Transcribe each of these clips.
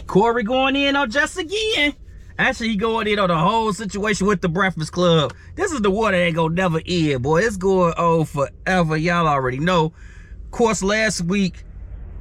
Corey going in on Jess again. Actually, he going in on the whole situation with the Breakfast Club. This is the war that ain't gonna never end, boy. It's going on forever. Y'all already know. Of course, last week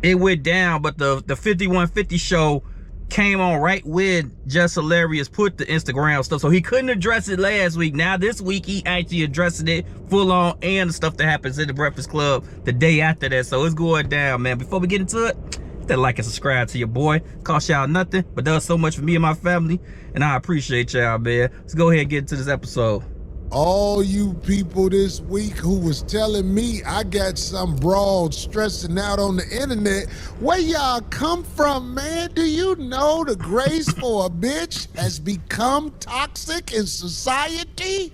it went down, but the 5150 show came on right when Just Hilarious put the Instagram stuff, so he couldn't address it last week. Now this week he actually addressing it full on, and the stuff that happens in the Breakfast Club the day after that. So it's going down, man. Before we get into it, hit that like and subscribe to your boy. Cost y'all nothing, but does so much for me and my family, and I appreciate y'all, man. Let's go ahead and get into this episode. All you people this week who was telling me I got some broad stressing out on the internet, where y'all come from, man? Do you know the grace for a bitch has become toxic in society?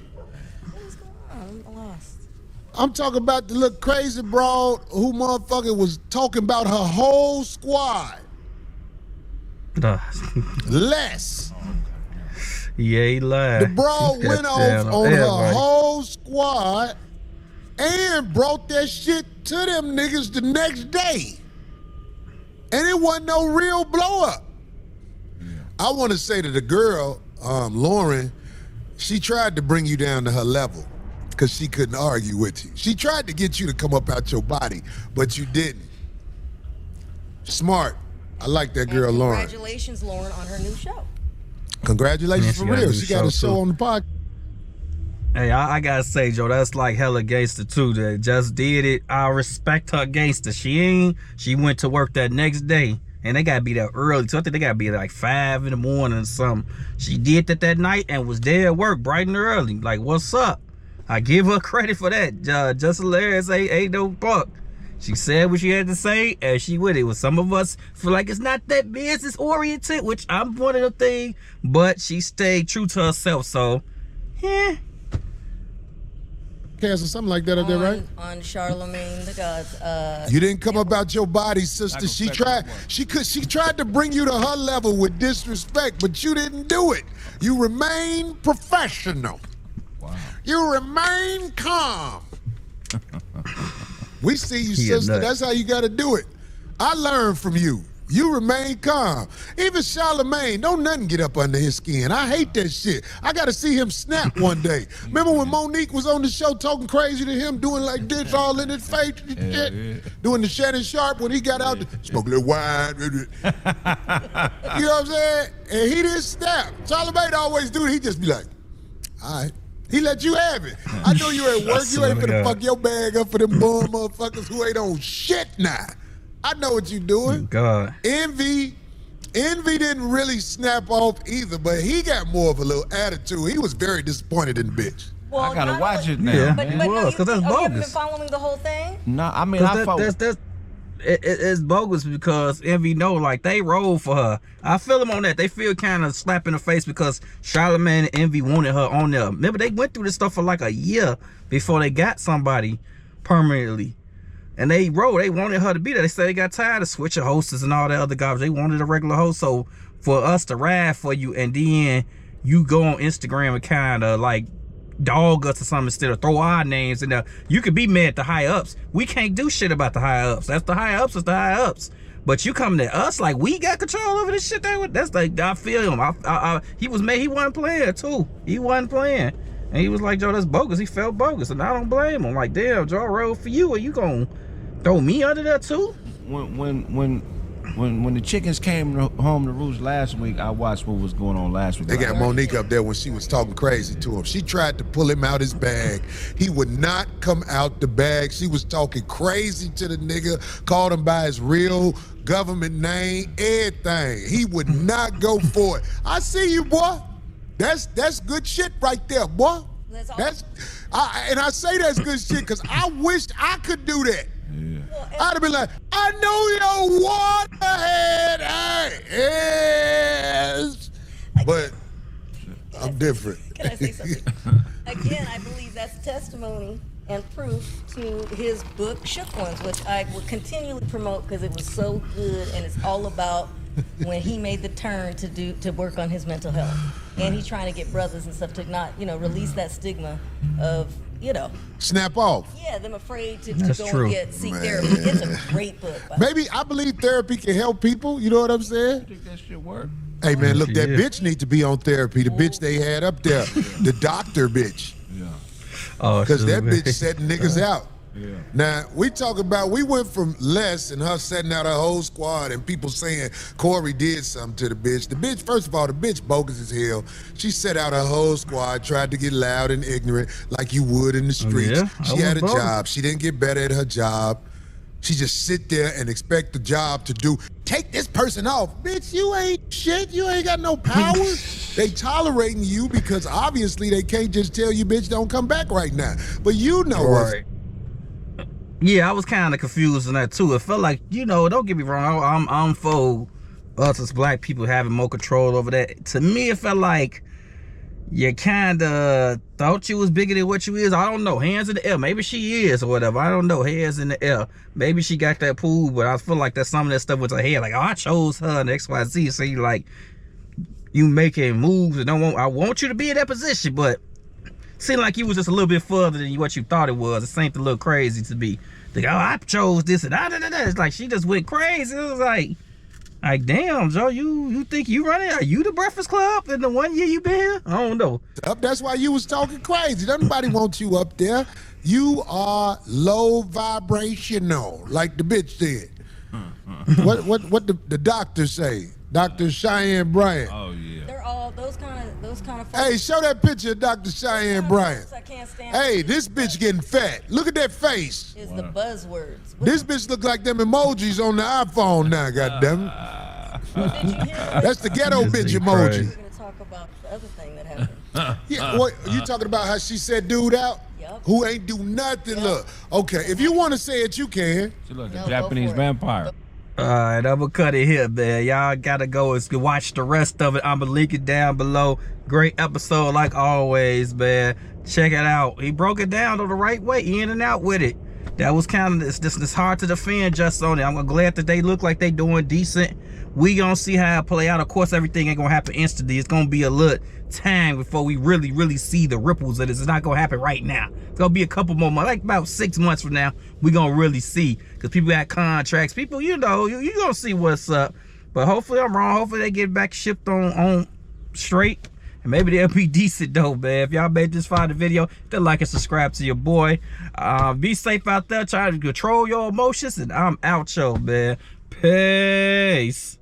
What's going on? I'm lost. I'm talking about the little crazy broad who motherfucker was talking about her whole squad. Less. Yeah, he lied. The broad went off on her whole squad and brought that shit to them niggas the next day. And it wasn't no real blow up. Yeah. I want to say to the girl, Lauren, she tried to bring you down to her level because she couldn't argue with you. She tried to get you to come up out your body, but you didn't. Smart. I like that girl, Lauren. Congratulations, Lauren, on her new show. Congratulations for real. She got a show on the podcast. Hey, I gotta say, Joe, that's like hella gangster too. That just did it. I respect her gangster. She went to work that next day, and they gotta be there early. So I think they gotta be there like 5 in the morning or something. She did that night and was there at work bright and early. Like, what's up? I give her credit for that. Just Hilarious ain't no fuck. She said what she had to say, and she with it. With some of us feel like it's not that business oriented, which I'm one of the things, but she stayed true to herself. So, yeah. Cass or something like that up there, right? On Charlemagne the God's. You didn't come about your body, sister. She tried to bring you to her level with disrespect, but you didn't do it. You remain professional. Wow. You remain calm. We see you, sister. That's how you got to do it. I learned from you. You remain calm. Even Charlemagne, don't nothing get up under his skin. I hate that shit. I got to see him snap one day. Remember when Monique was on the show talking crazy to him, doing like this all in his face, doing the Shannon Sharp when he got out, smoke a little wine. You know what I'm saying? And he didn't snap. Charlemagne always do it. He just be like, all right. He let you have it. I know you at work. You ain't finna fuck your bag up for them bum motherfuckers who ain't on shit now. I know what you doing. God. Envy didn't really snap off either, but he got more of a little attitude. He was very disappointed in the bitch. Well, I gotta watch it now. Yeah, but he was, because that's bogus. You haven't been following the whole thing? No, I mean, it's bogus because Envy know, like, they roll for her. I feel them on that. They feel kind of slap in the face because Charlemagne and Envy wanted her on there. Remember, they went through this stuff for like a year before they got somebody permanently. And they wanted her to be there. They said they got tired of switching hosts and all that other garbage. They wanted a regular host. So for us to ride for you and then you go on Instagram and kind of like dog us or something instead of throw our names in there. You could be mad at the high ups. We can't do shit about the high ups. That's the high ups. It's the high ups. But you coming at us like we got control over this shit. That's like, I feel him. He was mad. He wasn't playing too. He wasn't playing. And he was like, Joe, that's bogus. He felt bogus. And I don't blame him. Like, damn, Joe, I rode for you. Are you gonna throw me under there too? When the chickens came home to roost last week, I watched what was going on last week. They got Monique up there when she was talking crazy to him. She tried to pull him out his bag. He would not come out the bag. She was talking crazy to the nigga, called him by his real government name, everything. He would not go for it. I see you, boy. That's good shit right there, boy. And I say that's good shit because I wished I could do that. Yeah. I'd have been like, I know your waterhead ass. But I'm different. Can I say something? Again, I believe that's testimony and proof to his book, Shook Ones, which I will continually promote because it was so good and it's all about when he made the turn to work on his mental health. And he's trying to get brothers and stuff to not, release that stigma of you know, snap off. yeah, them afraid to That's go true. and seek therapy. It's a great book. Maybe I believe therapy can help people. You know what I'm saying? I think that shit work. Hey man, look, that Yeah. bitch need to be on therapy. The bitch they had up there, the doctor bitch, Yeah. Oh, because that shit, bitch setting niggas out. Yeah. Now, we talk about, we went from Les and her setting out her whole squad and people saying Corey did something to the bitch. The bitch, first of all, the bitch bogus as hell. She set out her whole squad, tried to get loud and ignorant like you would in the streets. yeah? She I had a was bogus. job. She didn't get better at her job. She just sit there and expect the job to do, take this person off. Bitch, you ain't shit. You ain't got no power. They tolerating you because obviously they can't just tell you, bitch, don't come back right now. But you know what's Right. Yeah, I was kind of confused in that too. It felt like, you know, don't get me wrong, I'm for us as black people having more control over that. To me, it felt like you kind of thought you was bigger than what you is. I don't know. Hands in the air. Maybe she is or whatever. I don't know. Hands in the air. Maybe she got that pool, but I feel like that some of that stuff was her head. Like, oh, I chose her and XYZ. So you like, you making moves and I want you to be in that position, but seemed like you was just a little bit further than what you thought it was. It seemed a little crazy to be. Like, oh, I chose this and da. It's like she just went crazy. It was like damn, Joe, you think you running? Are you the Breakfast Club in the 1 year you been here? I don't know. up. That's why you was talking crazy. Nobody wants you up there. You are low vibrational, like the bitch said. What the doctor say? Dr. Cheyenne Bryant. Oh yeah. They're all those kind of folks. Hey, show that picture of Dr. Cheyenne Bryant. I can't stand. Hey, this bitch getting fat. Look at that face. Is the buzzwords. This bitch look like them emojis on the iPhone now, goddammit. Did you hear That's the ghetto This bitch ain't emoji. crazy. We're gonna talk about the other thing that happened. Yeah, what you talking about? How she said dude out? Yep. Who ain't do nothing? Yep. Look, okay. If you want to say it, you can. She like No, a go Japanese for it. vampire. Alright, I'm gonna cut it here, man. Y'all gotta go and watch the rest of it. I'm gonna link it down below. Great episode, like always, man. Check it out. He broke it down the right way, in and out with it. That was kind of it's hard to defend just on it. I'm glad that they look like they doing decent. We gonna see how it play out. Of course, everything ain't gonna happen instantly. It's gonna be a little time before we really see the ripples of this. It's not gonna happen right now. It's gonna be a couple more months, like about 6 months from now. We gonna really see, because people got contracts. People, you know, you gonna see what's up. But hopefully I'm wrong. Hopefully they get back shipped on straight. And maybe they'll be decent though, man. If y'all made this far in the video, then like and subscribe to your boy. Be safe out there. Try to control your emotions. And I'm out, yo, man. Peace.